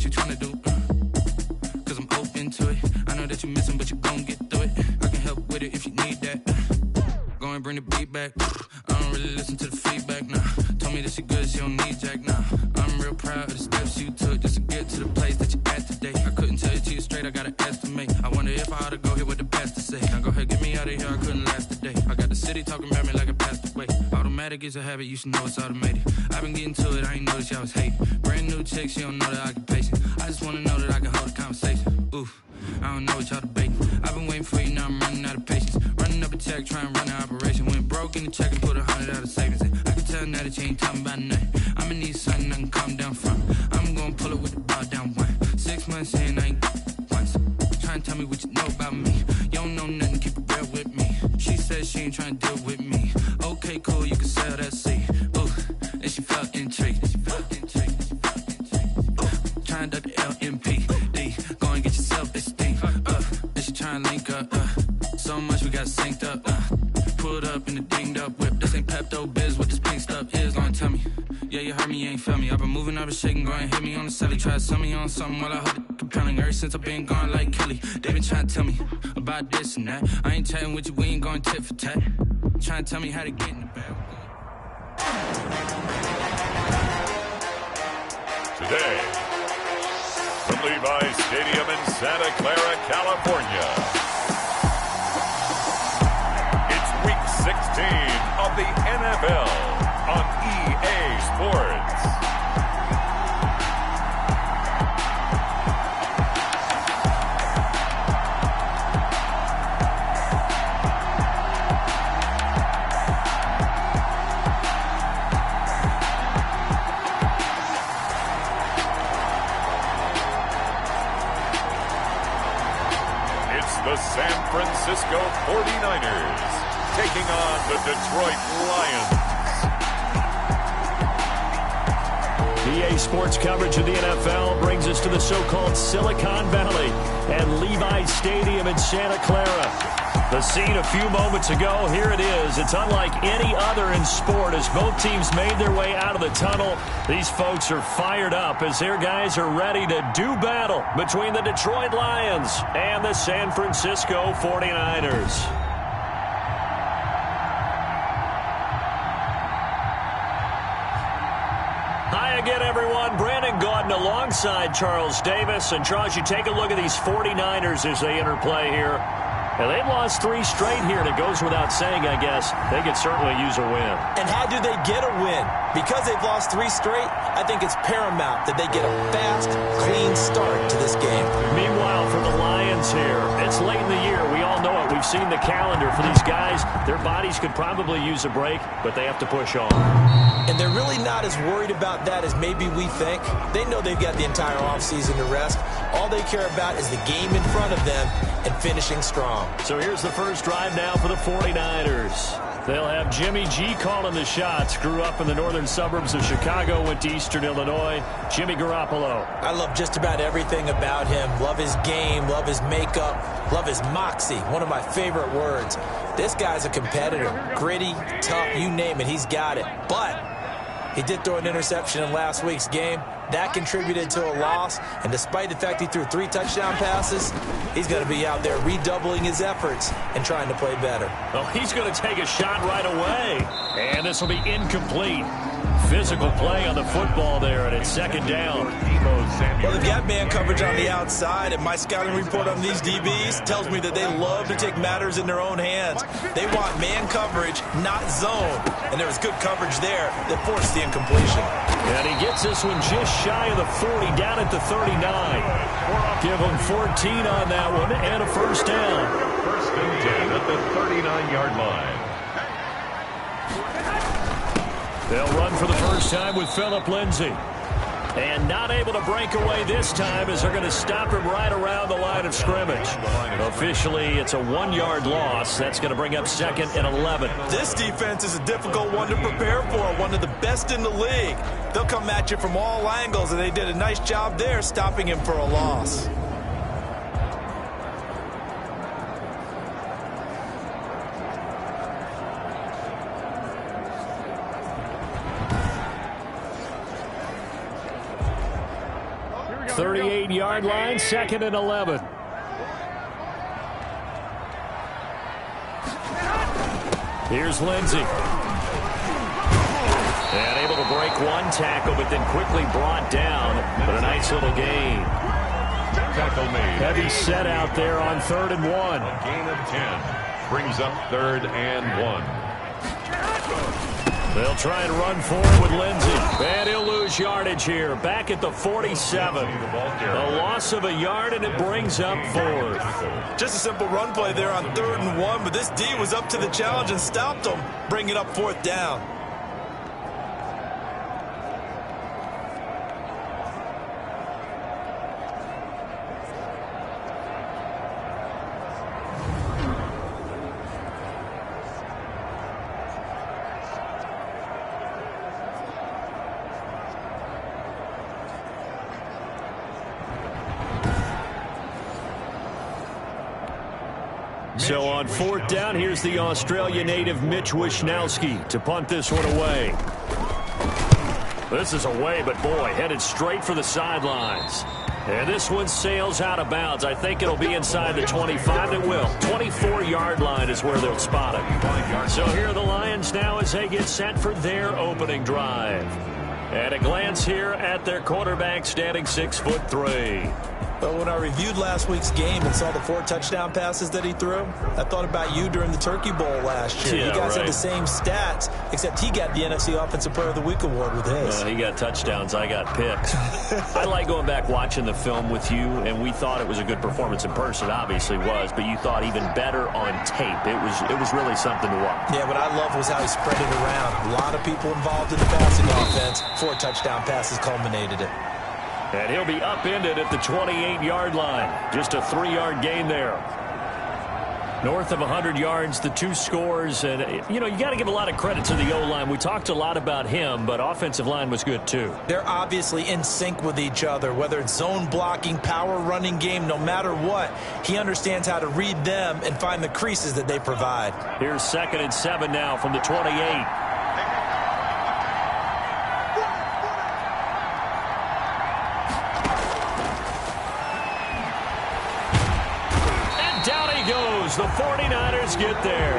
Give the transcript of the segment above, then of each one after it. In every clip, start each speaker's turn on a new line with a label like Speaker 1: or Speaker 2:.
Speaker 1: you tryna do. Cause I'm open to it. I know that you're missing, but you gon' get through it. I can help with it if you need that. Go and bring the beat back. I don't really listen to the feedback, nah. Told me that she good, she don't need Jack, nah. I'm real proud of the steps you took just to get to the place that you at today. I couldn't tell it to you straight, I gotta estimate. I wonder if I ought to go here with the best to say. Now go ahead, get me out of here, I couldn't last a day. I got the city talking about me like I passed away. Automatic is a habit, you should know it's automated. I've been getting to it, I ain't noticed y'all was hating. Brand new chick, she don't know the occupation. I just wanna know that I can hold a conversation. Oof, I don't know what y'all debating. I've been waiting for you, now I'm running out of patience. Running up a check, trying to run an operation. Went broke in the check and put 100 out of savings in. I can tell now that you ain't talking about nothing. I'ma need something I can calm down from. I'm gonna pull it with the bar down one. 6 months in, I ain't once. Trying to tell me what you know about me. You don't know nothing, keep it real with me. She said she ain't trying to deal with me. Okay, cool, you can sell that seed. Ooh, and she felt intrigued. Trying to duck the LMP. Go and get yourself this thing. And she trying to link up. So much we got synced up. Pulled up in the dinged up whip. This ain't Pepto Biz, what this pink stuff is. Don't tell me. Yeah, you heard me, you ain't felt me. I've been moving, I've been shaking, go and hit me on the celly. Try to sell me on something while I hold it compelling. Ever since I've been gone like Kelly, they been trying to tell me about this and that. I ain't chatting with you, we ain't going tit for tat. Trying to tell me how to get in the bag.
Speaker 2: Today, from Levi's Stadium in Santa Clara, California, it's Week 16 of the NFL on EA Sports. The San Francisco 49ers taking on the Detroit Lions.
Speaker 3: EA Sports coverage of the NFL brings us to the so-called Silicon Valley and Levi's Stadium in Santa Clara. The scene a few moments ago, here it is. It's unlike any other in sport as both teams made their way out of the tunnel. These folks are fired up as their guys are ready to do battle between the Detroit Lions and the San Francisco 49ers. Hi again, everyone. Brandon Gaudin alongside Charles Davis. And Charles, you take a look at these 49ers as they interplay here. And they've lost 3 straight here, and it goes without saying, I guess, they could certainly use a win.
Speaker 4: And how do they get a win? Because they've lost 3 straight, I think it's paramount that they get a fast, clean start to this game.
Speaker 3: Meanwhile, for the Lions here, it's late in the year. We all know it. We've seen the calendar for these guys. Their bodies could probably use a break, but they have to push on.
Speaker 4: And they're really not as worried about that as maybe we think. They know they've got the entire offseason to rest. All they care about is the game in front of them and finishing strong.
Speaker 3: So here's the first drive now for the 49ers. They'll have Jimmy G calling the shots. Grew up in the northern suburbs of Chicago, went to Eastern Illinois. Jimmy Garoppolo.
Speaker 4: I love just about everything about him. Love his game, love his makeup, love his moxie. One of my favorite words. This guy's a competitor. Gritty, tough, you name it, he's got it. But he did throw an interception in last week's game. That contributed to a loss. And despite the fact he threw 3 touchdown passes, he's going to be out there redoubling his efforts and trying to play better.
Speaker 3: Oh, he's going to take a shot right away. And this will be incomplete. Physical play on the football there, and it's second down.
Speaker 4: Well, they've got man coverage on the outside, and my scouting report on these DBs tells me that they love to take matters in their own hands. They want man coverage, not zone. And there was good coverage there that forced the incompletion.
Speaker 3: And he gets this one just shy of the 40, down at the 39. Give him 14 on that one, and a first down.
Speaker 2: First and 10 at the 39-yard line.
Speaker 3: They'll run for the first time with Phillip Lindsay. And not able to break away this time as they're going to stop him right around the line of scrimmage. Officially, it's a 1-yard loss. That's going to bring up second and 11.
Speaker 4: This defense is a difficult one to prepare for, one of the best in the league. They'll come at you from all angles, and they did a nice job there stopping him for a loss.
Speaker 3: 38-yard line, 2nd and 11. Here's Lindsey. And able to break one tackle, but then quickly brought down. But a nice little gain.
Speaker 2: Tackle made.
Speaker 3: Heavy set out there on 3rd and 1.
Speaker 2: A gain of 10. Brings up 3rd and 1.
Speaker 3: They'll try and run forward with Lindsey. And he'll lose yardage here. Back at the 47. A loss of a yard, and it brings up 4th.
Speaker 4: Just a simple run play there on 3rd and 1, but this D was up to the challenge and stopped them, bringing up 4th down.
Speaker 3: So on 4th down, here's the Australia native Mitch Wishnowsky to punt this one away. This is away, but boy, headed straight for the sidelines. And this one sails out of bounds. I think it'll be inside the 25. It will. 24-yard line is where they'll spot it. So here are the Lions now as they get set for their opening drive. At a glance here at their quarterback, standing 6'3".
Speaker 4: But when I reviewed last week's game and saw the 4 touchdown passes that he threw, I thought about you during the Turkey Bowl last year.
Speaker 3: Yeah,
Speaker 4: you guys
Speaker 3: right.
Speaker 4: had the same stats, except he got the NFC Offensive Player of the Week award with his.
Speaker 3: He got touchdowns. I got picks. I like going back watching the film with you, and we thought it was a good performance in person. Obviously was, but you thought even better on tape. It was really something to watch.
Speaker 4: Yeah, what I loved was how he spread it around. A lot of people involved in the passing offense. 4 touchdown passes culminated it.
Speaker 3: And he'll be upended at the 28-yard line. Just a 3-yard gain there. North of 100 yards, the 2 scores. And, you know, you got to give a lot of credit to the O-line. We talked a lot about him, but offensive line was good, too.
Speaker 4: They're obviously in sync with each other, whether it's zone blocking, power running game, no matter what. He understands how to read them and find the creases that they provide.
Speaker 3: Here's 2nd and 7 now from the 28. The 49ers get there.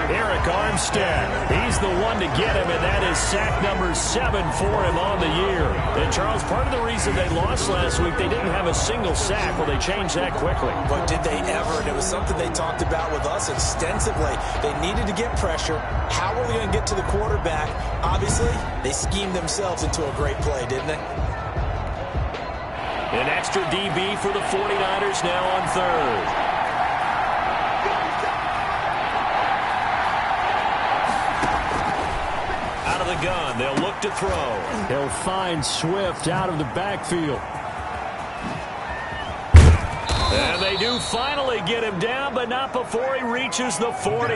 Speaker 3: Eric Armstead, he's the one to get him, and that is sack number 7 for him on the year. And, Charles, part of the reason they lost last week, they didn't have a single sack. Well, they changed that quickly.
Speaker 4: But did they ever? And it was something they talked about with us extensively. They needed to get pressure. How were they going to get to the quarterback? Obviously, they schemed themselves into a great play, didn't they?
Speaker 3: An extra DB for the 49ers now on 3rd. The gun. They'll look to throw. They'll find Swift out of the backfield. And they do finally get him down, but not before he reaches the 41.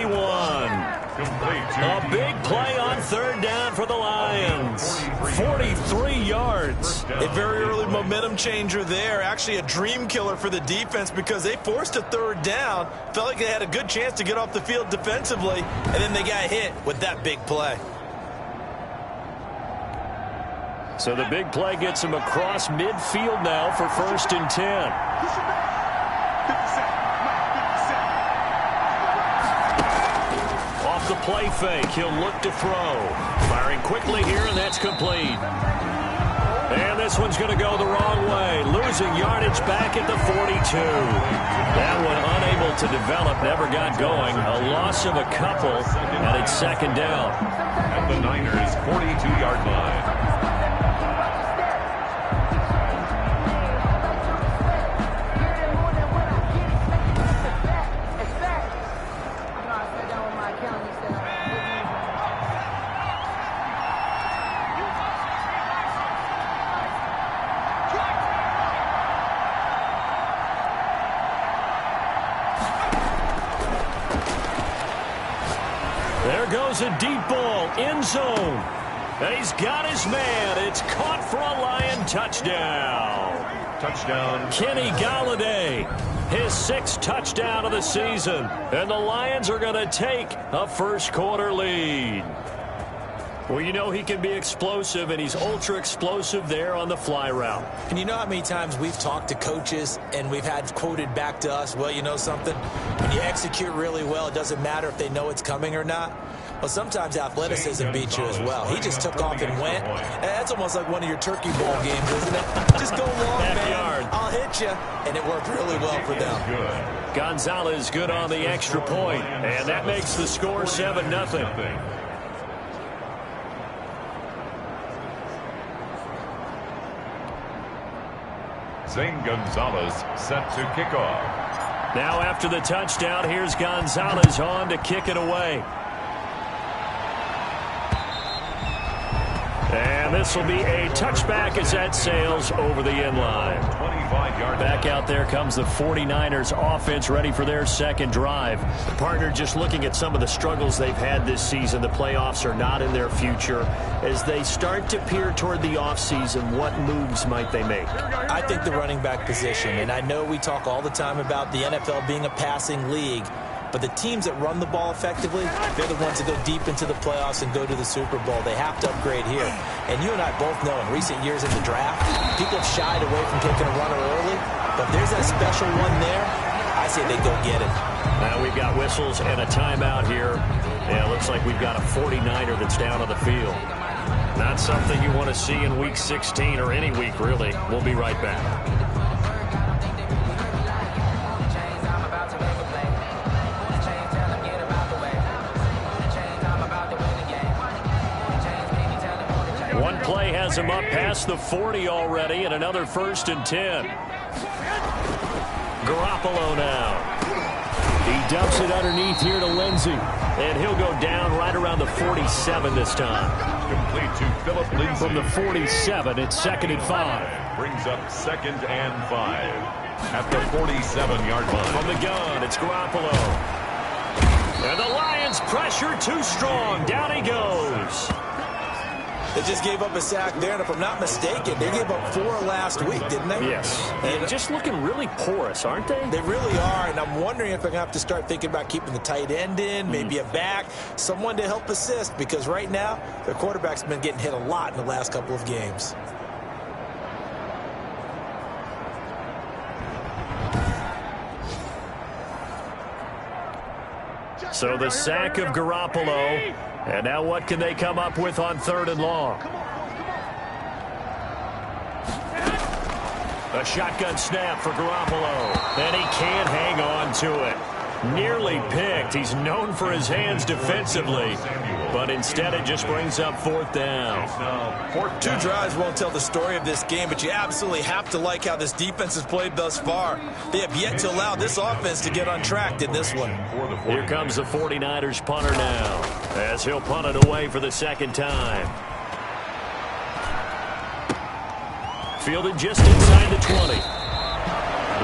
Speaker 3: A big play on 3rd down for the Lions. 43 yards.
Speaker 4: A very early momentum changer there. Actually a dream killer for the defense because they forced a 3rd down. Felt like they had a good chance to get off the field defensively, and then they got hit with that big play.
Speaker 3: So the big play gets him across midfield now for 1st and 10. Off the play fake, he'll look to throw. Firing quickly here, and that's complete. And this one's going to go the wrong way. Losing yardage back at the 42. That one unable to develop, never got going. A loss of a couple, and it's 2nd down.
Speaker 2: At the Niners' 42-yard line.
Speaker 3: There goes a deep ball, end zone. And he's got his man. It's caught for a Lion touchdown.
Speaker 2: Touchdown.
Speaker 3: Kenny Golladay, his 6th touchdown of the season. And the Lions are going to take a 1st quarter lead. Well, you know he can be explosive, and he's ultra explosive there on the fly route.
Speaker 4: And you know how many times we've talked to coaches and we've had quoted back to us, well, you know something? When you execute really well, it doesn't matter if they know it's coming or not. Well, sometimes athleticism beats you as well. He just took off and went. That's almost like one of your turkey bowl games, isn't it? Just go long, man. I'll hit you. And it worked really well for them.
Speaker 3: Gonzalez good on the extra point, and that makes the score 7-0.
Speaker 2: Zane Gonzalez set to kick off.
Speaker 3: Now after the touchdown, here's Gonzalez on to kick it away. And this will be a touchback as that sails over the end line.
Speaker 2: 25-yard
Speaker 3: back out there comes the 49ers offense ready for their second drive. The partner just looking at some of the struggles they've had this season. The playoffs are not in their future. As they start to peer toward the offseason, what moves might they make?
Speaker 4: I think the running back position, and I know we talk all the time about the NFL being a passing league, but the teams that run the ball effectively, they're the ones that go deep into the playoffs and go to the Super Bowl. They have to upgrade here. And you and I both know in recent years in the draft, people have shied away from taking a runner early. But if there's that special one there, I say they go get it.
Speaker 3: Now we've got whistles and a timeout here. Yeah, it looks like we've got a 49er that's down on the field. Not something you want to see in Week 16 or any week, really. We'll be right back. One play has him up past the 40 already, and another 1st and 10. Garoppolo now. He dumps it underneath here to Lindsey, and he'll go down right around the 47 this time.
Speaker 2: Complete to Philip Lindsey.
Speaker 3: From the 47, it's 2nd and 5.
Speaker 2: Brings up 2nd and 5 at the 47-yard line.
Speaker 3: From the gun, it's Garoppolo. And the Lions pressure too strong. Down he goes.
Speaker 4: They just gave up a sack there, and if I'm not mistaken, they gave up 4 last week, didn't they?
Speaker 3: Yes. And just looking really porous, aren't they?
Speaker 4: They really are, and I'm wondering if they're going to have to start thinking about keeping the tight end in, maybe a back, someone to help assist, because right now, their quarterback's been getting hit a lot in the last couple of games.
Speaker 3: So the sack of Garoppolo. And now what can they come up with on 3rd and long? A shotgun snap for Garoppolo. And he can't hang on to it. Nearly picked. He's known for his hands defensively. But instead it just brings up 4th down.
Speaker 4: 2 drives won't tell the story of this game, but you absolutely have to like how this defense has played thus far. They have yet to allow this offense to get untracked in this one.
Speaker 3: Here comes the 49ers punter now, as he'll punt it away for the 2nd time. Fielded just inside the 20.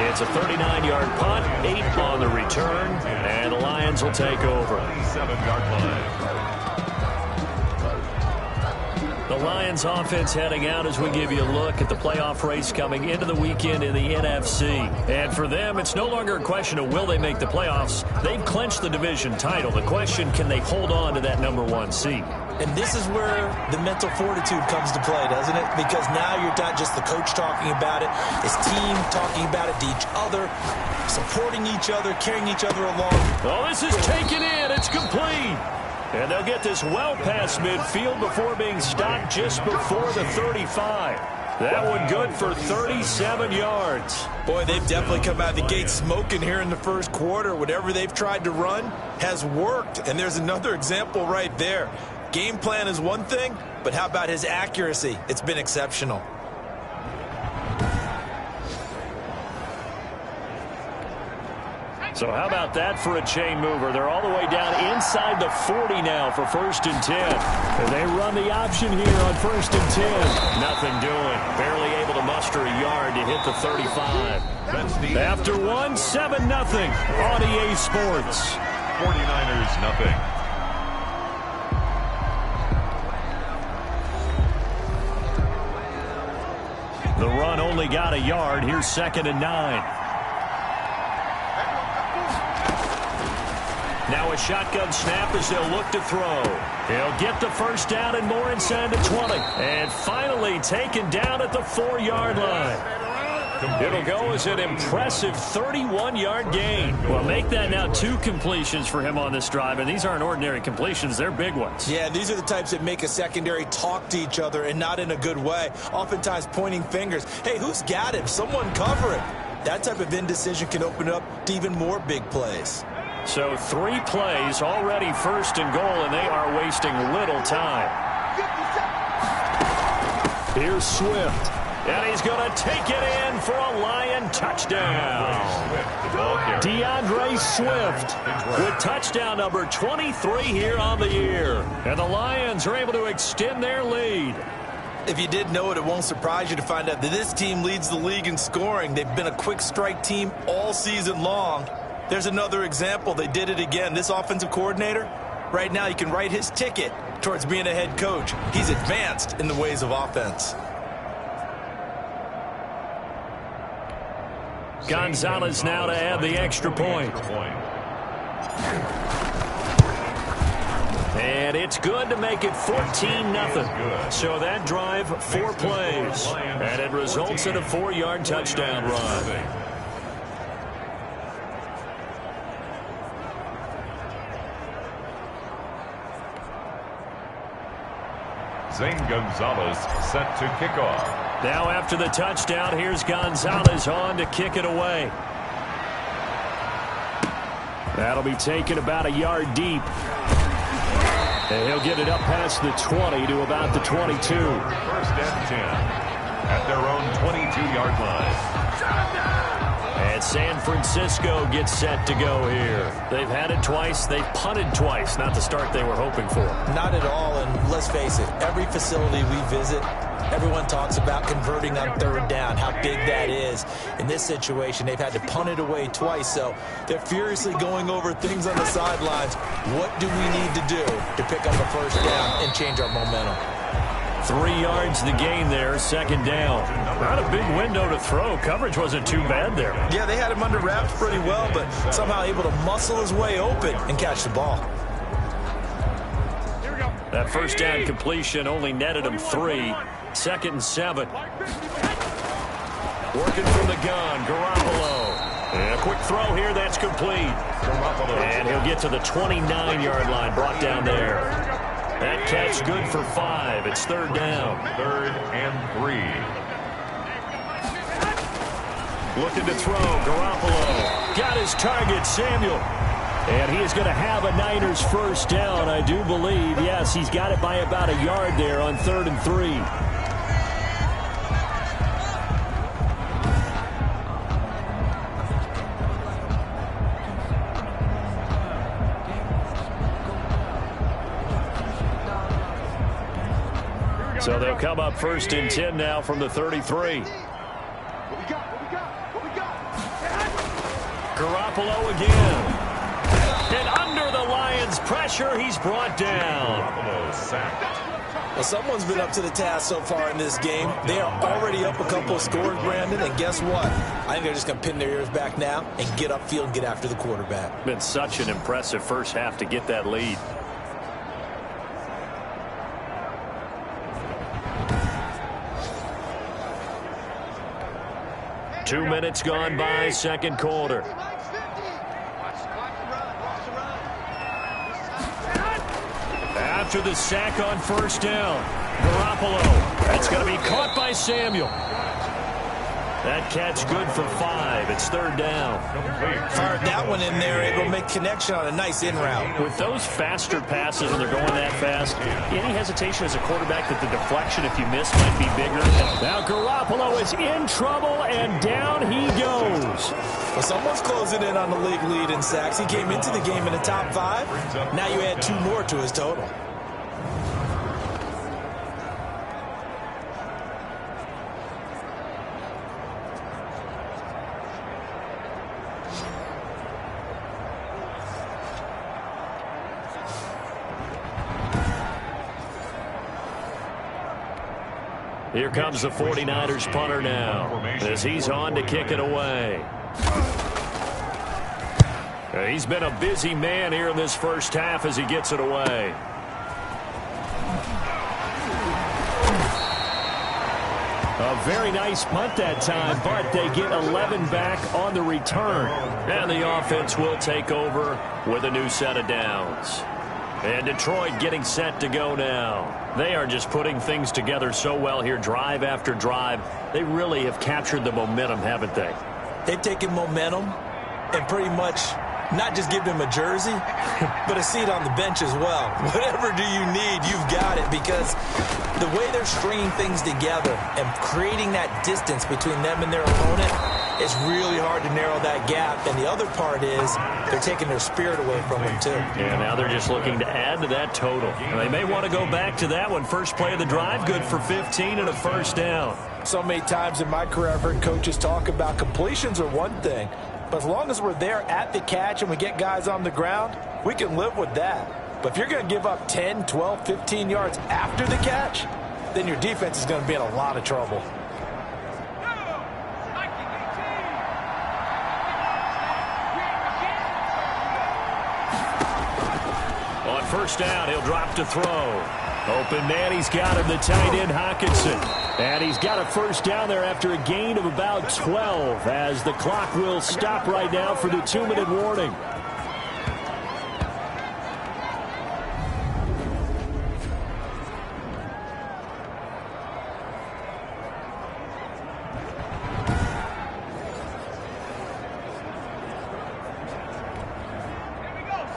Speaker 3: It's a 39-yard punt, 8 on the return, and the Lions will take over.
Speaker 2: 7-yard line.
Speaker 3: The Lions offense heading out as we give you a look at the playoff race coming into the weekend in the NFC. And for them, it's no longer a question of will they make the playoffs. They've clinched the division title. The question, can they hold on to that #1 seed?
Speaker 4: And this is where the mental fortitude comes to play, doesn't it? Because now you're not just the coach talking about it, it's team talking about it to each other, supporting each other, carrying each other along.
Speaker 3: Oh, this is taken in. It's complete. And they'll get this well past midfield before being stopped just before the 35. That one good for 37 yards.
Speaker 4: Boy, they've definitely come out of the gate smoking here in the first quarter. Whatever they've tried to run has worked. And there's another example right there. Game plan is one thing, but how about his accuracy? It's been exceptional.
Speaker 3: So how about that for a chain mover? They're all the way down inside the 40 now for 1st and 10. And they run the option here on 1st and 10. Nothing doing. Barely able to muster a yard to hit the 35. After 1, 7-0 on EA Sports.
Speaker 2: 49ers nothing.
Speaker 3: The run only got a yard. Here's 2nd and 9. Now a shotgun snap as they'll look to throw. He'll get the first down and more inside the 20. And finally taken down at the 4-yard line. It'll go as an impressive 31-yard gain. Well, make that now 2 completions for him on this drive, and these aren't ordinary completions. They're big ones.
Speaker 4: Yeah, these are the types that make a secondary talk to each other and not in a good way, oftentimes pointing fingers. Hey, who's got him? Someone cover him. That type of indecision can open up to even more big plays.
Speaker 3: So 3 plays, already 1st and goal, and they are wasting little time. Here's Swift. And he's going to take it in for a Lion touchdown. DeAndre Swift with touchdown number 23 here on the year. And the Lions are able to extend their lead.
Speaker 4: If you did know it, it won't surprise you to find out that this team leads the league in scoring. They've been a quick strike team all season long. There's another example. They did it again. This offensive coordinator, right now, you can write his ticket towards being a head coach. He's advanced in the ways of offense.
Speaker 3: Gonzalez now to add the extra point. And it's good to make it 14-0. So that drive, 4 plays. And it results in a 4-yard touchdown run.
Speaker 2: Zane Gonzalez set to kick off.
Speaker 3: Now after the touchdown, here's Gonzalez on to kick it away. That'll be taken about a yard deep. And he'll get it up past the 20 to about the 22.
Speaker 2: 1st and 10 at their own 22-yard line.
Speaker 3: And San Francisco gets set to go here. They've had it twice. They've punted twice. Not the start they were hoping for.
Speaker 4: Not at all, and let's face it, every facility we visit, everyone talks about converting on 3rd down, how big that is. In this situation, they've had to punt it away twice, so they're furiously going over things on the sidelines. What do we need to do to pick up a 1st down and change our momentum?
Speaker 3: 3 yards the gain there, 2nd down. Not a big window to throw. Coverage wasn't too bad there.
Speaker 4: Yeah, they had him under wraps pretty well, but somehow able to muscle his way open and catch the ball.
Speaker 3: That 1st down completion only netted him 3. 2nd and 7. Working from the gun, Garoppolo. And a quick throw here, that's complete. And he'll get to the 29-yard line, brought down there. That catch good for 5. It's 3rd down.
Speaker 2: 3rd and 3.
Speaker 3: Looking to throw, Garoppolo. Got his target, Samuel. And he is going to have a Niners 1st down, I do believe. Yes, he's got it by about a yard there on 3rd and 3. So they'll come up 1st and 10 now from the 33. Garoppolo again. And under the Lions' pressure, he's brought down.
Speaker 4: Well, someone's been up to the task so far in this game. They are already up a couple of scores, Brandon, and guess what? I think they're just going to pin their ears back now and get upfield and get after the quarterback.
Speaker 3: Been such an impressive first half to get that lead. Two minutes gone by, 2nd quarter. After the sack on 1st down, Garoppolo. That's going to be caught by Samuel. That catch good for 5. It's 3rd down.
Speaker 4: Fired that one in there, able to make connection on a nice in route.
Speaker 3: With those faster passes when they're going that fast, any hesitation as a quarterback that the deflection, if you miss, might be bigger. Now Garoppolo is in trouble, and down he goes.
Speaker 4: Well, someone's closing in on the league lead in sacks. He came into the game in the top 5. Now you add 2 more to his total.
Speaker 3: Here comes the 49ers punter now, as he's on to kick it away. He's been a busy man here in this first half as he gets it away. A very nice punt that time, but they get 11 back on the return. And the offense will take over with a new set of downs. And Detroit getting set to go now. They are just putting things together so well here, drive after drive. They really have captured the momentum, haven't they?
Speaker 4: They've taken momentum and pretty much not just give them a jersey, but a seat on the bench as well. Whatever do you need, you've got it, because the way they're stringing things together and creating that distance between them and their opponent, it's really hard to narrow that gap. And the other part is they're taking their spirit away from them, too.
Speaker 3: Yeah, now they're just looking to add to that total. And they may want to go back to that one. First play of the drive, good for 15 and a first down.
Speaker 4: So many times in my career I've heard coaches talk about completions are one thing, but as long as we're there at the catch and we get guys on the ground, we can live with that. But if you're going to give up 10, 12, 15 yards after the catch, then your defense is going to be in a lot of trouble.
Speaker 3: On first down, he'll drop to throw. Open man, he's got him, the tight end, Hockenson. And he's got a first down there after a gain of about 12 as the clock will stop right now for the 2-minute warning.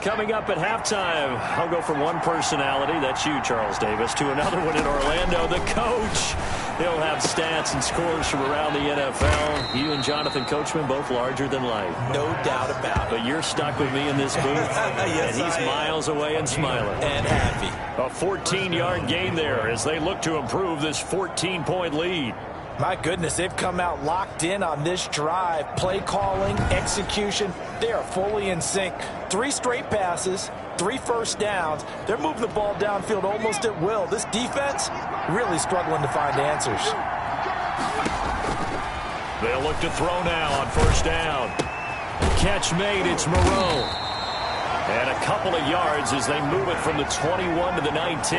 Speaker 3: Coming up at halftime, I'll go from one personality, that's you, Charles Davis, to another one in Orlando, the coach. He'll have stats and scores from around the NFL. You and Jonathan Coachman, both larger than life.
Speaker 4: No doubt about it.
Speaker 3: But you're stuck with me in this booth,
Speaker 4: yes,
Speaker 3: and he's miles away and smiling.
Speaker 4: And happy.
Speaker 3: A 14-yard gain there as they look to improve this 14-point lead.
Speaker 4: My goodness, they've come out locked in on this drive. Play calling, execution, they are fully in sync. 3 straight passes, 3 first downs. They're moving the ball downfield almost at will. This defense really struggling to find answers.
Speaker 3: They'll look to throw now on first down. Catch made, it's Moreau. And a couple of yards as they move it from the 21 to the 19.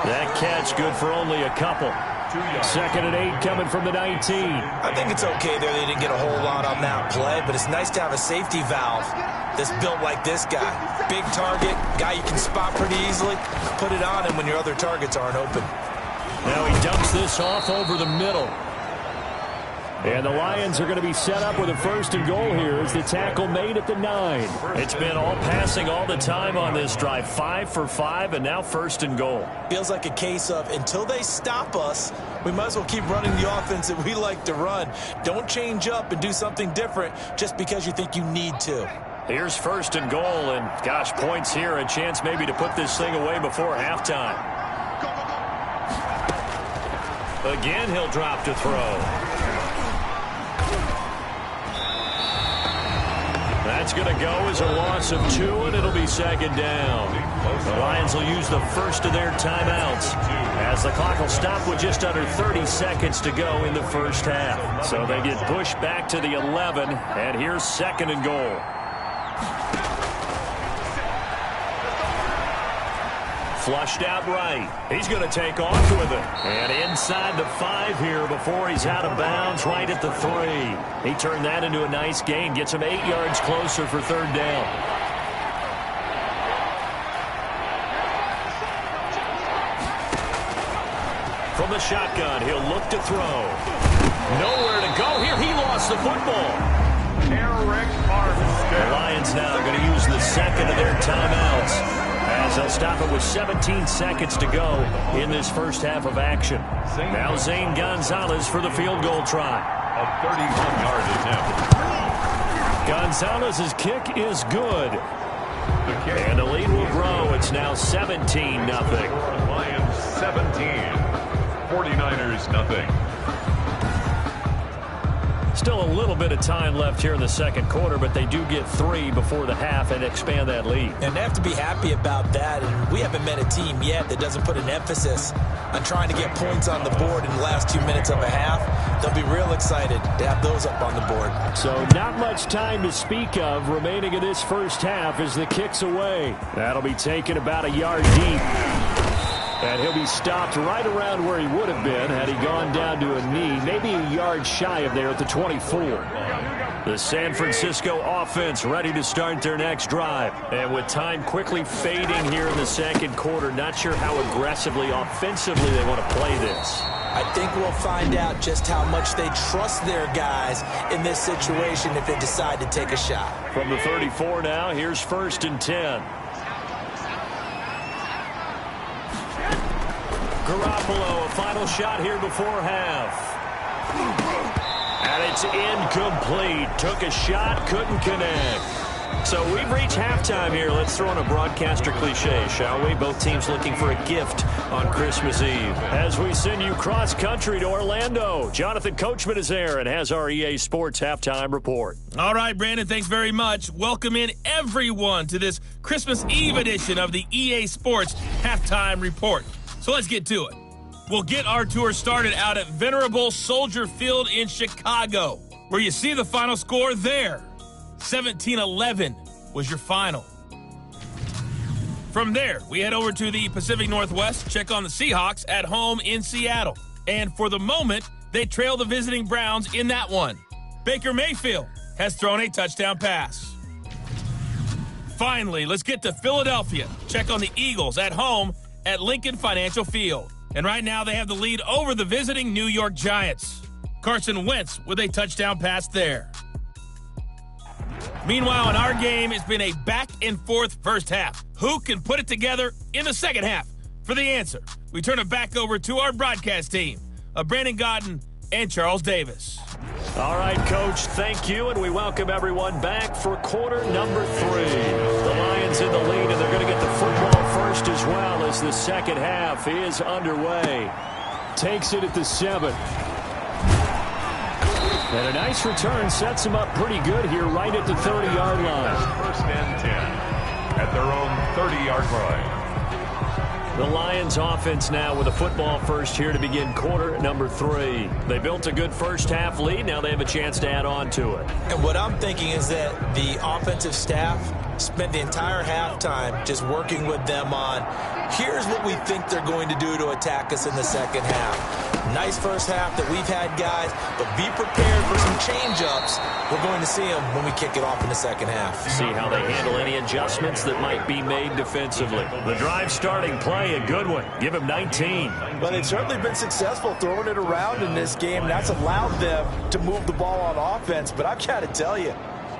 Speaker 3: That catch good for only a couple. 2nd and 8 coming from the 19.
Speaker 4: I think it's okay there. They didn't get a whole lot on that play, but it's nice to have a safety valve that's built like this guy. Big target, guy you can spot pretty easily. Put it on him when your other targets aren't open.
Speaker 3: Now he dumps this off over the middle. And the Lions are going to be set up with a 1st and goal here as the tackle made at the 9. It's been all passing all the time on this drive. 5 for 5, and now 1st and goal.
Speaker 4: Feels like a case of until they stop us, we might as well keep running the offense that we like to run. Don't change up and do something different just because you think you need to.
Speaker 3: Here's 1st and goal, and gosh, points here, a chance maybe to put this thing away before halftime. Again, he'll drop to throw. That's going to go as a loss of 2, and it'll be 2nd down. The Lions will use the first of their timeouts as the clock will stop with just under 30 seconds to go in the first half. So they get pushed back to the 11, and here's 2nd and goal. Flushed out right. He's going to take off with it. And inside the 5 here before he's out of bounds right at the 3. He turned that into a nice gain. Gets him 8 yards closer for 3rd down. From the shotgun, he'll look to throw. Nowhere to go here. He lost the football.
Speaker 2: Eric Armstead.
Speaker 3: The Lions now going to use the 2nd of their timeouts as they'll stop it with 17 seconds to go in this first half of action. Now Zane Gonzalez for the field goal try.
Speaker 2: A 31-yard attempt.
Speaker 3: Gonzalez's kick is good. And the lead will grow. It's now 17-0.
Speaker 2: Lions 17. 49ers nothing.
Speaker 3: Still a little bit of time left here in the second quarter, but they do get 3 before the half and expand that lead.
Speaker 4: And they have to be happy about that. And we haven't met a team yet that doesn't put an emphasis on trying to get points on the board in the last 2 minutes of a half. They'll be real excited to have those up on the board.
Speaker 3: So not much time to speak of remaining in this first half as the kick's away. That'll be taken about a yard deep. And he'll be stopped right around where he would have been had he gone down to a knee, maybe a yard shy of there at the 24. The San Francisco offense ready to start their next drive. And with time quickly fading here in the second quarter, not sure how aggressively, offensively they want to play this.
Speaker 4: I think we'll find out just how much they trust their guys in this situation if they decide to take a shot.
Speaker 3: From the 34 now, here's 1st and 10. Garoppolo, a final shot here before half. And it's incomplete. Took a shot, couldn't connect. So we've reached halftime here. Let's throw in a broadcaster cliche, shall we? Both teams looking for a gift on Christmas Eve. As we send you cross-country to Orlando, Jonathan Coachman is there and has our EA Sports Halftime Report.
Speaker 5: All right, Brandon, thanks very much. Welcome in everyone to this Christmas Eve edition of the EA Sports Halftime Report. So let's get to it. We'll get our tour started out at Venerable Soldier Field in Chicago, where you see the final score there. 17-11 was your final. From there, we head over to the Pacific Northwest, check on the Seahawks at home in Seattle. And for the moment, they trail the visiting Browns in that one. Baker Mayfield has thrown a touchdown pass. Finally, let's get to Philadelphia. Check on the Eagles at home at Lincoln Financial Field. And right now they have the lead over the visiting New York Giants. Carson Wentz with a touchdown pass there. Meanwhile, in our game, it's been a back-and-forth first half. Who can put it together in the second half? For the answer, we turn it back over to our broadcast team of Brandon Gaudin and Charles Davis.
Speaker 3: All right, Coach, thank you, and we welcome everyone back for quarter number 3. The Lions in the lead, and they're going to get the football first as well as the second half is underway. Takes it at the 7. And a nice return sets them up pretty good here right at the 30-yard line.
Speaker 2: 1st and 10 at their own 30-yard line.
Speaker 3: The Lions offense now with a football first here to begin quarter number 3. They built a good first half lead. Now they have a chance to add on to it.
Speaker 4: And what I'm thinking is that the offensive staff spent the entire halftime just working with them on, here's what we think they're going to do to attack us in the second half. Nice first half that we've had, guys, but be prepared for some change-ups. We're going to see them when we kick it off in the second half.
Speaker 3: See how they handle any adjustments that might be made defensively. The drive starting play, a good one. Give him 19.
Speaker 6: But they've certainly been successful throwing it around in this game. That's allowed them to move the ball on offense. But I've got to tell you,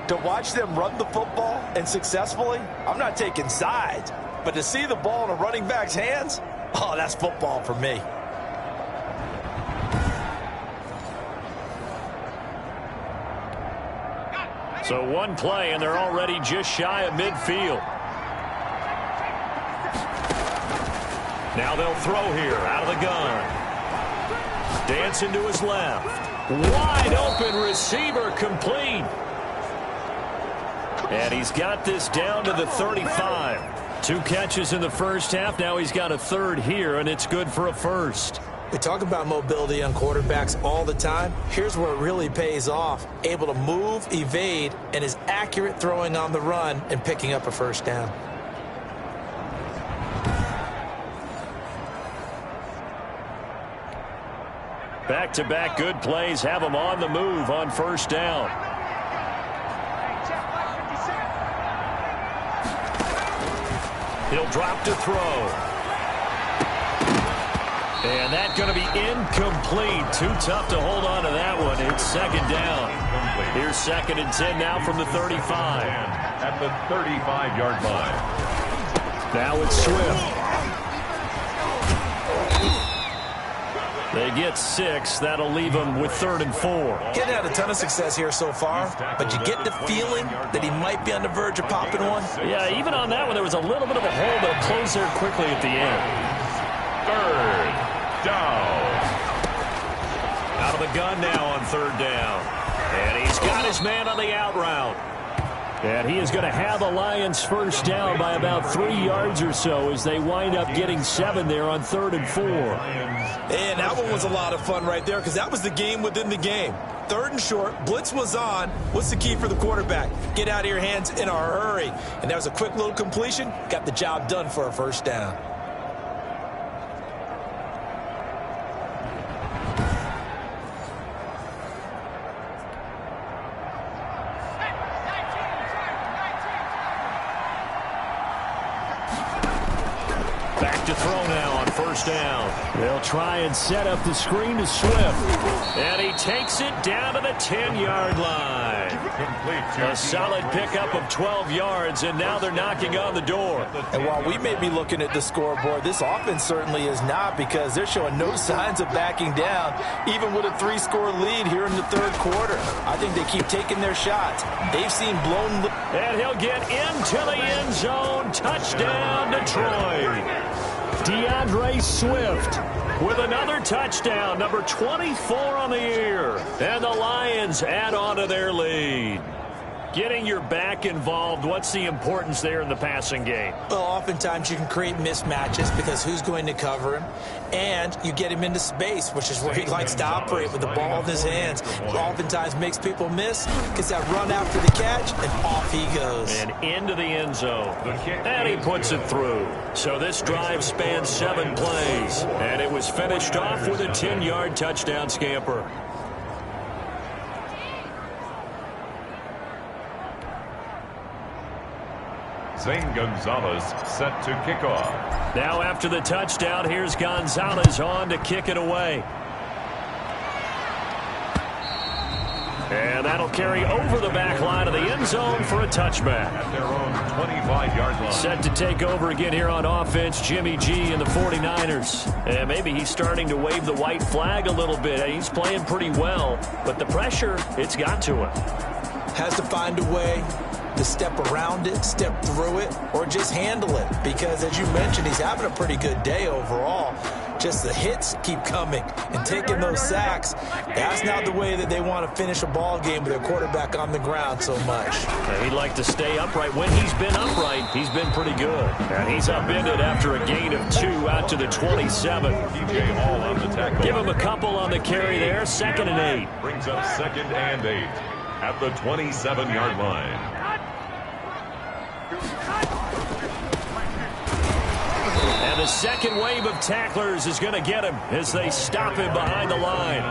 Speaker 6: to watch them run the football and successfully, I'm not taking sides. But to see the ball in a running back's hands, oh, that's football for me.
Speaker 3: So one play, and they're already just shy of midfield. Now they'll throw here out of the gun. Dancing to his left. Wide open receiver complete. And he's got this down to the 35. 2 catches in the first half. Now he's got a third here, and it's good for a first.
Speaker 4: We talk about mobility on quarterbacks all the time. Here's where it really pays off. Able to move, evade, and is accurate throwing on the run and picking up a first down.
Speaker 3: Back-to-back good plays have him on the move on first down. He'll drop to throw. And that's going to be incomplete. Too tough to hold on to that one. It's second down. Here's 2nd and 10 now from the 35.
Speaker 2: At the 35-yard line.
Speaker 3: Now it's Swift. They get 6. That'll leave them with 3rd and 4.
Speaker 4: Getting had a ton of success here so far, but you get the feeling that he might be on the verge of popping one.
Speaker 3: Yeah, even on that one, there was a little bit of a hole, but it closed there quickly at the end.
Speaker 2: 3rd down.
Speaker 3: Out of the gun now on 3rd down. And he's got his man on the out route. And he is going to have the Lions first down by about 3 yards or so as they wind up getting 7 there on 3rd and 4.
Speaker 4: And that one was a lot of fun right there because that was the game within the game. 3rd and short, blitz was on. What's the key for the quarterback? Get out of your hands in a hurry. And that was a quick little completion. Got the job done for a first down.
Speaker 3: Back to throw now on first down. They'll try and set up the screen to Swift. And he takes it down to the 10-yard line. A solid pickup of 12 yards, and now they're knocking on the door.
Speaker 6: And while we may be looking at the scoreboard, this offense certainly is not, because they're showing no signs of backing down, even with a 3-score lead here in the 3rd quarter. I think they keep taking their shots. They've seen blown...
Speaker 3: And he'll get into the end zone. Touchdown, Detroit. DeAndre Swift with another touchdown, number 24 on the year. And the Lions add on to their lead. Getting your back involved, what's the importance there in the passing game?
Speaker 4: Well, oftentimes you can create mismatches because who's going to cover him? And you get him into space, which is where he likes to operate with the ball in his hands. Oftentimes makes people miss, gets that run after the catch, and off he goes.
Speaker 3: And into the end zone. And he puts it through. So this drive spans 7 plays. And it was finished off with a 10-yard touchdown scamper.
Speaker 2: Zane Gonzalez set to kick off.
Speaker 3: Now after the touchdown, here's Gonzalez on to kick it away. And that'll carry over the back line of the end zone for a touchback.
Speaker 2: At their own 25-yard line.
Speaker 3: Set to take over again here on offense, Jimmy G and the 49ers. And maybe he's starting to wave the white flag a little bit. He's playing pretty well, but the pressure, it's got to him.
Speaker 4: Has to find a way to step around it, step through it, or just handle it. Because, as you mentioned, he's having a pretty good day overall. Just the hits keep coming and taking those sacks. That's not the way that they want to finish a ball game with their quarterback on the ground so much.
Speaker 3: And he'd like to stay upright. When he's been upright, he's been pretty good. And he's upended after a gain of 2 out to the 27.
Speaker 2: TJ Hall on the tackle.
Speaker 3: Give him a couple on the carry there. 2nd and 8.
Speaker 2: Brings up 2nd and 8 at the 27-yard line.
Speaker 3: And the second wave of tacklers is going to get him as they stop him behind the line.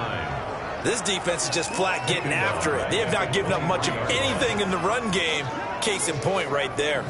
Speaker 4: This defense is just flat getting after it. They have not given up much of anything in the run game. Case in point right there.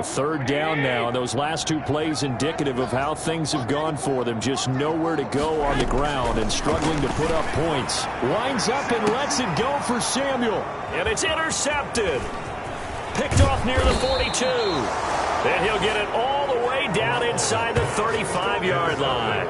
Speaker 3: Third down now, and those last 2 plays indicative of how things have gone for them. Just nowhere to go on the ground and struggling to put up points. Winds up and lets it go for Samuel. And it's intercepted. Picked off near the 42. And he'll get it all the way down inside the 35-yard line.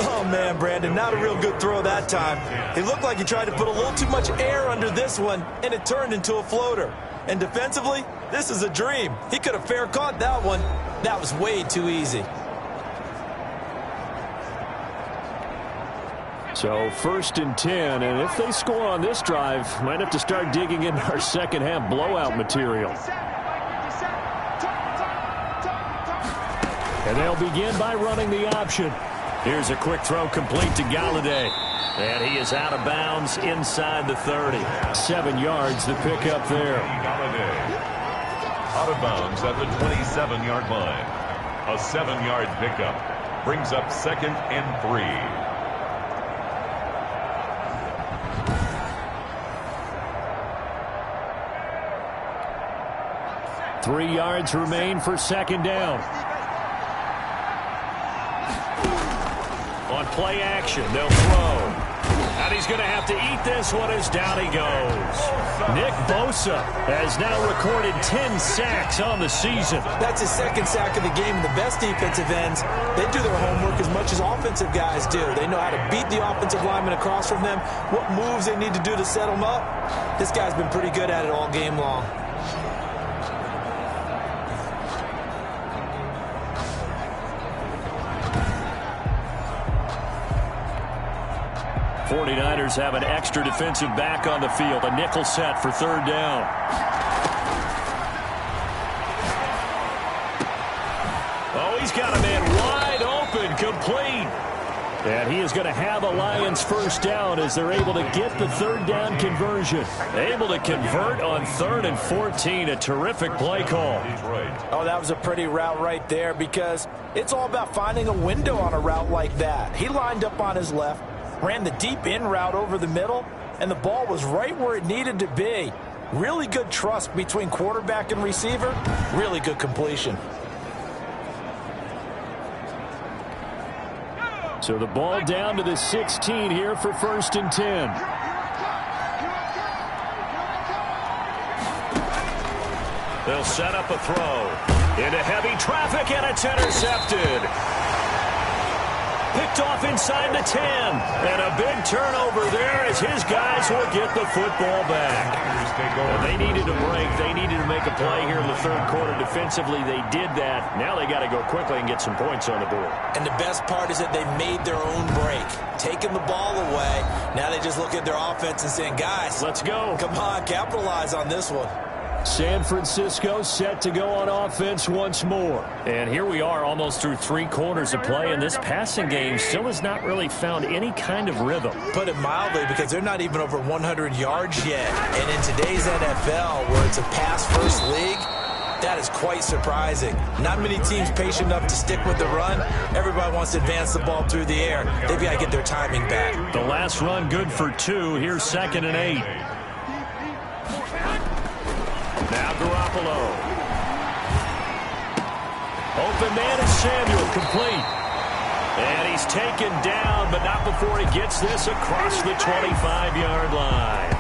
Speaker 6: Oh, man, Brandon, not a real good throw that time. It looked like he tried to put a little too much air under this one, and it turned into a floater. And defensively, this is a dream. He could have fair caught that one. That was way too easy.
Speaker 3: So 1st and 10, and if they score on this drive, might have to start digging into our second half blowout material. And they'll begin by running the option. Here's a quick throw complete to Galladay. And he is out of bounds inside the 30. 7 yards, the pickup there.
Speaker 2: Out of bounds at the 27-yard line. A 7-yard pickup brings up 2nd and 3.
Speaker 3: 3 yards remain for 2nd down. On play action, they'll throw. And he's he's going to have to eat this one as down he goes. Nick Bosa has now recorded 10 sacks on the season.
Speaker 4: That's his second sack of the game. The best defensive ends, they do their homework as much as offensive guys do. They know how to beat the offensive lineman across from them, what moves they need to do to set them up. This guy's been pretty good at it all game long.
Speaker 3: '49ers have an extra defensive back on the field. A nickel set for third down. Oh, he's got a man wide open, complete. And he is going to have a Lions first down as they're able to get the third down conversion. Able to convert on 3rd and 14. A terrific play call.
Speaker 6: Oh, that was a pretty route right there because it's all about finding a window on a route like that. He lined up on his left, ran the deep in route over the middle, and the ball was right where it needed to be. Really good trust between quarterback and receiver. Really good completion.
Speaker 3: So the ball down to the 16 here for 1st and 10. They'll set up a throw into heavy traffic, and it's intercepted. Picked off inside the 10. And a big turnover there as his guys will get the football back. Well, they needed a break. They needed to make a play here in the 3rd quarter. Defensively, they did that. Now they got to go quickly and get some points on the board.
Speaker 4: And the best part is that they made their own break. Taking the ball away. Now they just look at their offense and saying, guys,
Speaker 3: let's go.
Speaker 4: Come on, capitalize on this one.
Speaker 3: San Francisco set to go on offense once more. And here we are almost through 3 quarters of play, and this passing game still has not really found any kind of rhythm.
Speaker 4: Put it mildly, because they're not even over 100 yards yet. And in today's NFL, where it's a pass-first league, that is quite surprising. Not many teams patient enough to stick with the run. Everybody wants to advance the ball through the air. They've got to get their timing back.
Speaker 3: The last run good for 2. Here's 2nd and 8. Now Garoppolo. Open man is Samuel, complete. And he's taken down, but not before he gets this across the 25-yard line.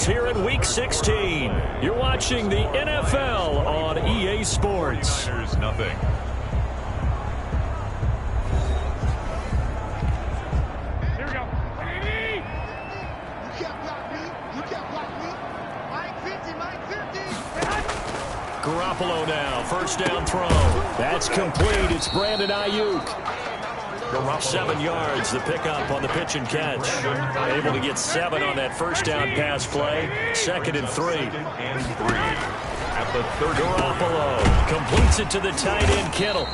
Speaker 3: Here in Week 16, you're watching the NFL on EA Sports.
Speaker 2: Niners, nothing.
Speaker 7: Here we go. Baby! You can't block me. You can't block me. Mike 50.
Speaker 3: Garoppolo now, first down throw. That's complete. It's Brandon Ayuk. 7 yards, the pickup on the pitch and catch. Able to get 7 on that first down pass play. 2nd and 3.
Speaker 2: At the 30.
Speaker 3: Garoppolo completes it to the tight end, Kittle.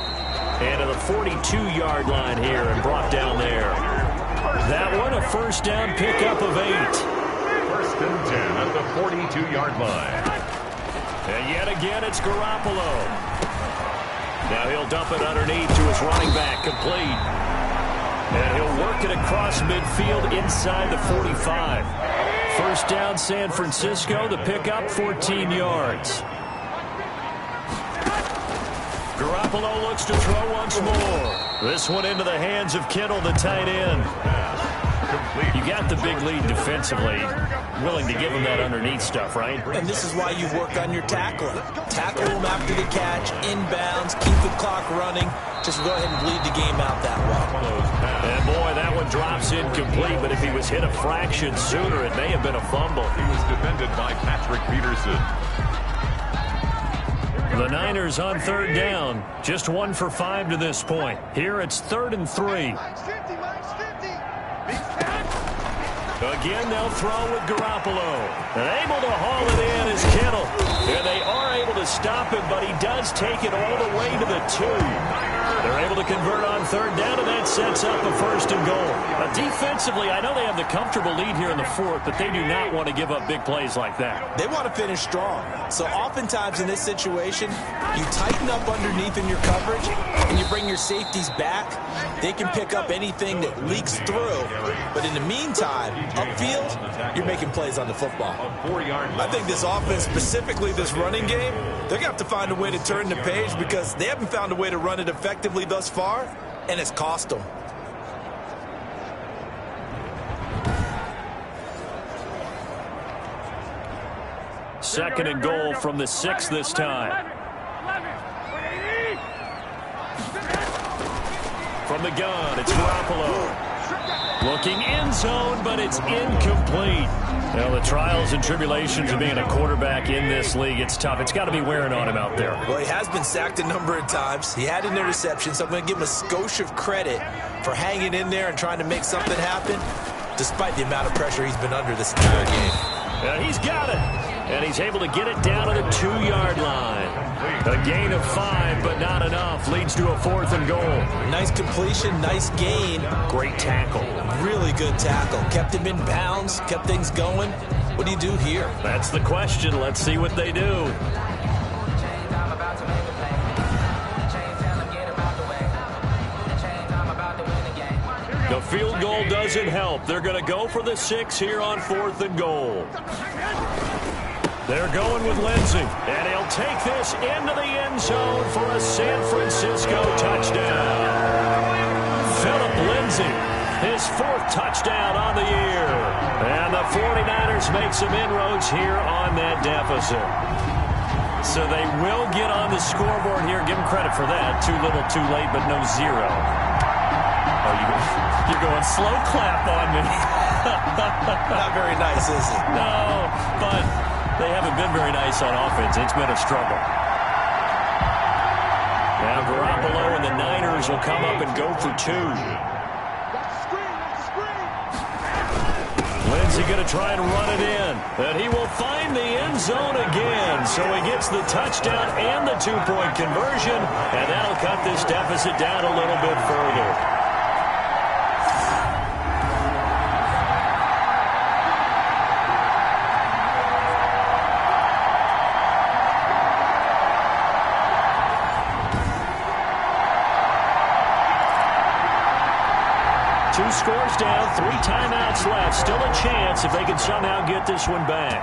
Speaker 3: And to the 42-yard line here and brought down there. That one, a first down pickup of 8.
Speaker 2: 1st and 10 at the 42-yard line.
Speaker 3: And yet again, it's Garoppolo. Now he'll dump it underneath to his running back, complete. And he'll work it across midfield inside the 45. First down, San Francisco. The pickup, 14 yards. Garoppolo looks to throw once more. This one into the hands of Kittle, the tight end. You got the big lead defensively. Willing to give him that underneath stuff, right?
Speaker 4: And this is why you work on your tackling. Tackle him after the catch, inbounds, keep the clock running. Just go ahead and bleed the game out that way.
Speaker 3: And boy, that one drops incomplete, but if he was hit a fraction sooner, it may have been a fumble.
Speaker 2: He was defended by Patrick Peterson.
Speaker 3: The Niners on 3rd down. Just 1 for 5 to this point. Here it's 3rd and 3. Again, they'll throw with Garoppolo. And able to haul it in is Kittle. And they are able to stop him, but he does take it all the way to the 2. They're able to convert on third down, and that sets up a 1st and goal. Defensively, I know they have the comfortable lead here in the 4th, but they do not want to give up big plays like that.
Speaker 4: They want to finish strong. So oftentimes in this situation, you tighten up underneath in your coverage, and you bring your safeties back. They can pick up anything that leaks through. But in the meantime, upfield, you're making plays on the football.
Speaker 6: I think this offense, specifically this running game, they're going to have to find a way to turn the page because they haven't found a way to run it effectively thus far, and it's cost them.
Speaker 3: Second and goal from the 6 this time. From the gun, it's Garoppolo. Looking end zone, but it's incomplete. Well, the trials and tribulations of being a quarterback in this league, it's tough. It's got to be wearing on him out there.
Speaker 4: Well, he has been sacked a number of times. He had an interception, so I'm going to give him a skosh of credit for hanging in there and trying to make something happen, despite the amount of pressure he's been under this entire game.
Speaker 3: And he's got it. And he's able to get it down to the 2-yard line. A gain of 5, but not enough. Leads to a 4th and goal.
Speaker 4: Nice completion, nice gain.
Speaker 3: Great tackle.
Speaker 4: Really good tackle. Kept him in bounds, kept things going. What do you do here?
Speaker 3: That's the question. Let's see what they do. The field goal doesn't help. They're going to go for the 6 here on 4th and goal. They're going with Lindsey, and he'll take this into the end zone for a San Francisco touchdown. Philip Lindsey, his 4th touchdown on the year. And the 49ers make some inroads here on that deficit. So they will get on the scoreboard here. Give them credit for that. Too little, too late, but no 0. Oh, you're going slow clap on me.
Speaker 4: Not very nice, is it?
Speaker 3: No, but they haven't been very nice on offense. It's been a struggle. Now Garoppolo and the Niners will come up and go for 2. Lindsey going to try and run it in. And he will find the end zone again. So he gets the touchdown and the 2-point conversion. And that'll cut this deficit down a little bit further. Two scores down, 3 timeouts left. Still a chance if they can somehow get this one back.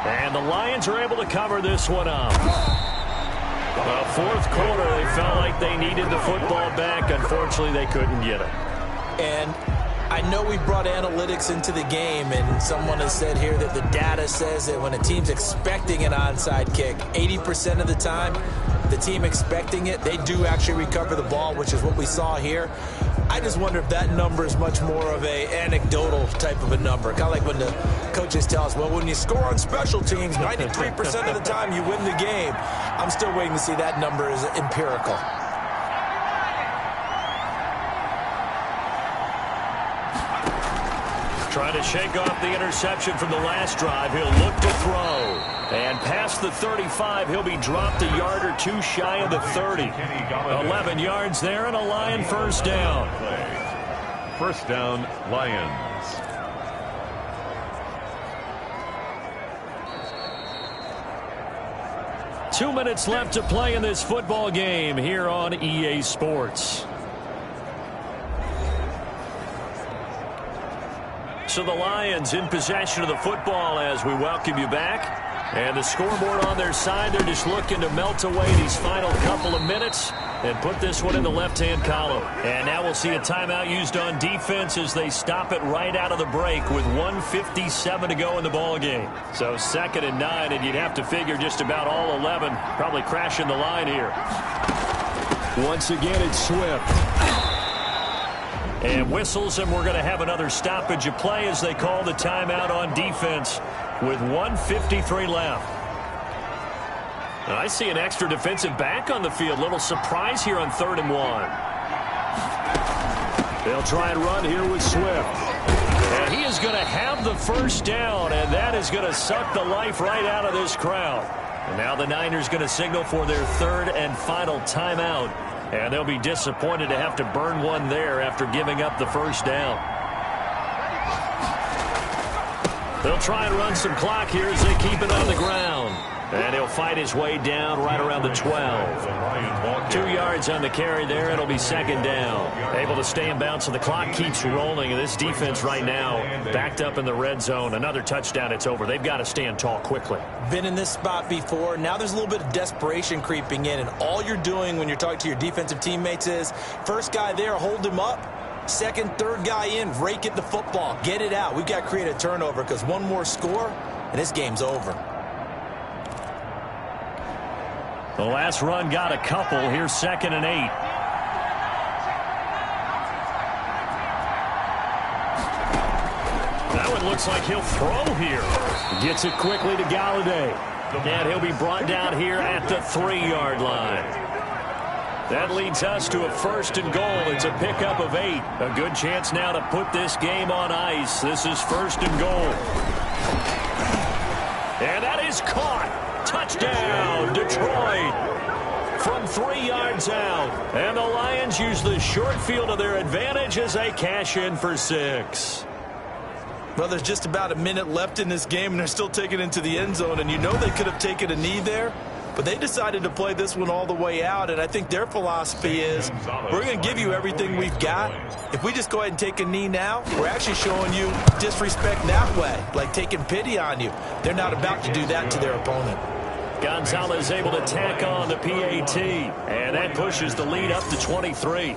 Speaker 3: And the Lions are able to cover this one up. The 4th quarter, they felt like they needed the football back. Unfortunately, they couldn't get it.
Speaker 4: And I know we brought analytics into the game, and someone has said here that the data says that when a team's expecting an onside kick, 80% of the time, the team expecting it, they do actually recover the ball, which is what we saw here. I just wonder if that number is much more of a anecdotal type of a number. Kind of like when the coaches tell us, well, when you score on special teams, 93% of the time you win the game. I'm still waiting to see that number is empirical.
Speaker 3: Trying to shake off the interception from the last drive. He'll look to throw. And past the 35, he'll be dropped a yard or 2 shy of the 30. 11 yards there and a Lion 1st down.
Speaker 2: 1st down, Lions.
Speaker 3: Two minutes left to play in this football game here on EA Sports. So the Lions in possession of the football as we welcome you back. And the scoreboard on their side, they're just looking to melt away these final couple of minutes and put this one in the left-hand column. And now we'll see a timeout used on defense as they stop it right out of the break with 1:57 to go in the ball game. So 2nd and 9, and you'd have to figure just about all 11 probably crashing the line here. Once again, it's Swift. And whistles, and we're going to have another stoppage of play as they call the timeout on defense with 1:53 left. I see an extra defensive back on the field. Little surprise here on 3rd and 1. They'll try and run here with Swift. And he is going to have the first down, and that is going to suck the life right out of this crowd. And now the Niners going to signal for their third and final timeout. And they'll be disappointed to have to burn one there after giving up the first down. They'll try and run some clock here as they keep it on the ground. And he'll fight his way down right around the 12. 2 yards on the carry there. It'll be second down. Able to stay in bounds, so the clock keeps rolling. And this defense right now backed up in the red zone. Another touchdown, it's over. They've got to stand tall quickly.
Speaker 4: Been in this spot before. Now there's a little bit of desperation creeping in. And all you're doing when you're talking to your defensive teammates is, first guy there, hold him up. Second, third guy in, rake it the football. Get it out. We've got to create a turnover because one more score, and this game's over.
Speaker 3: The last run got a couple. Here's 2nd and 8. That one looks like he'll throw here. Gets it quickly to Galladay. And he'll be brought down here at the 3-yard line. That leads us to a 1st and goal. It's a pickup of 8. A good chance now to put this game on ice. This is 1st and goal. And that is caught. Touchdown, Detroit. From 3 yards out. And the Lions use the short field to their advantage as they cash in for 6.
Speaker 6: Well, there's just about a minute left in this game, and they're still taking it into the end zone. And you know they could have taken a knee there, but they decided to play this one all the way out. And I think their philosophy is, we're going to give you everything we've got. If we just go ahead and take a knee now, we're actually showing you disrespect that way, like taking pity on you. They're not about to do that to their opponent.
Speaker 3: Gonzalez able to tack on the PAT, and that pushes the lead up to 23.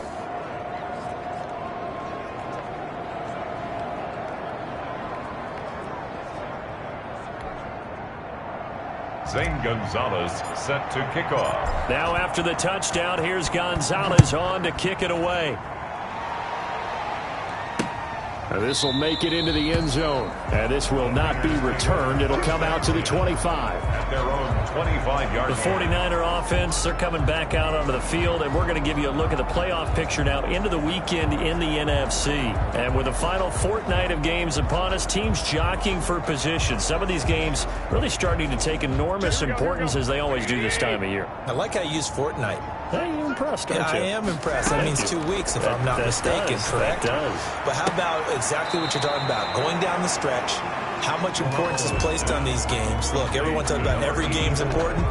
Speaker 2: Zane Gonzalez set to kick off.
Speaker 3: Now after the touchdown, here's Gonzalez on to kick it away. This will make it into the end zone. And this will not be returned. It'll come out to the 25.
Speaker 2: At their own 25-yard
Speaker 3: The 49er offense, they're coming back out onto the field, and we're going to give you a look at the playoff picture now into the weekend in the NFC. And with the final fortnight of games upon us, teams jockeying for position. Some of these games really starting to take enormous importance as they always do this time of year.
Speaker 4: I like how you use fortnight.
Speaker 3: Hey, you're impressed, aren't you?
Speaker 4: I am impressed. That means 2 weeks, if I'm not mistaken, correct?
Speaker 3: That does.
Speaker 4: But how about exactly what you're talking about? Going down the stretch, how much importance is placed on these games? Look, everyone talks about every game's important.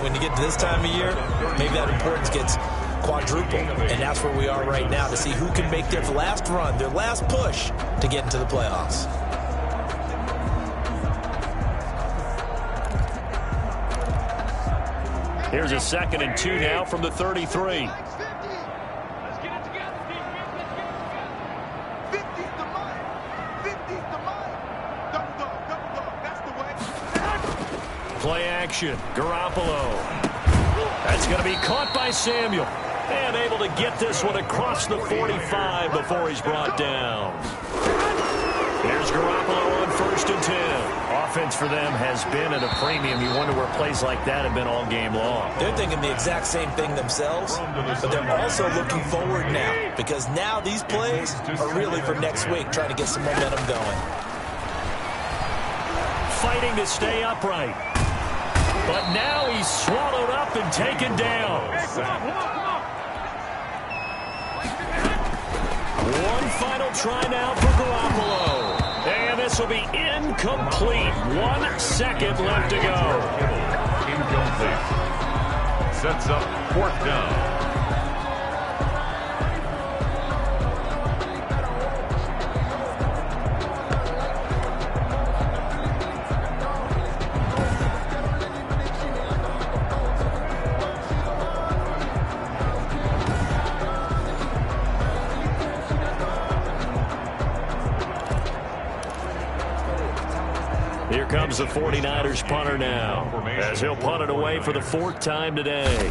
Speaker 4: When you get to this time of year, maybe that importance gets quadrupled. And that's where we are right now, to see who can make their last run, their last push to get into the playoffs.
Speaker 3: Here's a 2nd and 2 now from the 33. Play action. Garoppolo. That's going to be caught by Samuel. And able to get this one across the 45 before he's brought down. Here's Garoppolo on 1st and 10. Offense for them has been at a premium. You wonder where plays like that have been all game long.
Speaker 4: They're thinking the exact same thing themselves, but they're also looking forward now, because now these plays are really for next week, trying to get some momentum going.
Speaker 3: Fighting to stay upright. But now he's swallowed up and taken down. One final try now for Garoppolo. And this will be incomplete. 1 second left to go.
Speaker 2: Incomplete. Sets up 4th down.
Speaker 3: Here comes the 49ers punter now, as he'll punt it away for the 4th time today.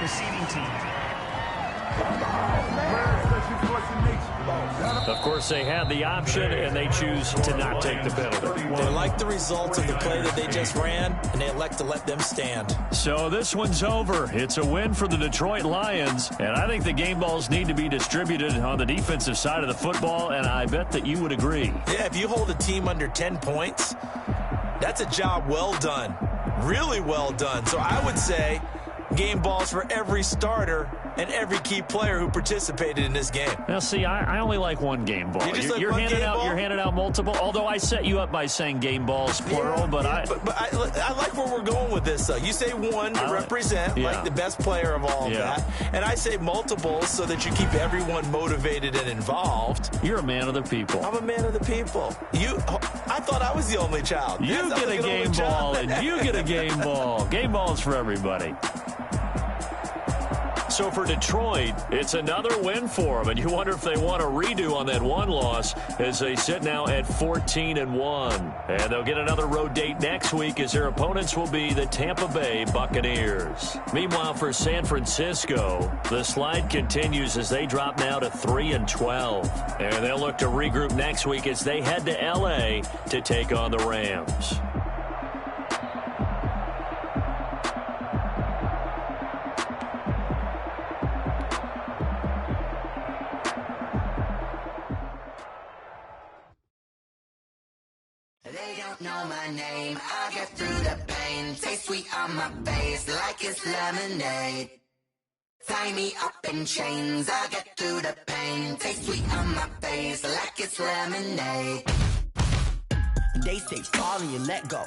Speaker 8: Receiving team.
Speaker 3: Of course, they had the option, and they choose to not take the penalty.
Speaker 4: They like the results of the play that they just ran, and they elect to let them stand.
Speaker 3: So this one's over. It's a win for the Detroit Lions, and I think the game balls need to be distributed on the defensive side of the football, and I bet that you would agree.
Speaker 4: Yeah, if you hold a team under 10 points, that's a job well done. Really well done. So I would say game balls for every starter and every key player who participated in this game.
Speaker 3: Now, see, I only like one game ball.
Speaker 4: You're handing
Speaker 3: out multiple, although I set you up by saying game balls, plural, but I
Speaker 4: like where we're going with this, though. You say one to represent, like the best player of all of that, and I say multiples so that you keep everyone motivated and involved.
Speaker 3: You're a man of the people.
Speaker 4: I'm a man of the people. I thought I was the only child.
Speaker 3: You get a game ball, and you get a game ball. Game balls for everybody. So for Detroit, it's another win for them, and you wonder if they want a redo on that one loss as they sit now at 14-1. And they'll get another road date next week as their opponents will be the Tampa Bay Buccaneers. Meanwhile, for San Francisco, the slide continues as they drop now to 3-12. And they'll look to regroup next week as they head to L.A. to take on the Rams.
Speaker 8: They don't know my name, I get through the pain. Taste sweet on my face like it's lemonade. Tie me up in chains, I get through the pain. Taste sweet on my face like it's lemonade. They say fall and you let go,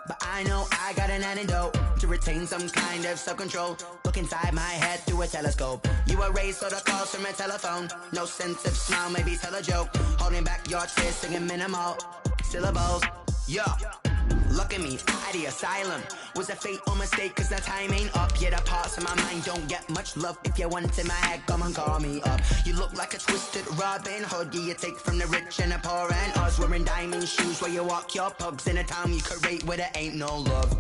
Speaker 8: but I know I got an antidote to retain some kind of self-control. Look inside my head through a telescope. You erase all the calls from a telephone. No sense of smile, maybe tell a joke. Holding back your tears, singing minimal syllables. Yo, look at me, out the asylum. Was a fate or mistake, cause the time ain't up. Yeah, the parts of my mind don't get much love. If you want in my head, come and call me up. You look like a twisted Robin Hood. Yeah, you take from the rich and the poor and us. Wearing diamond shoes where you walk your pugs in a town you create where there ain't no love.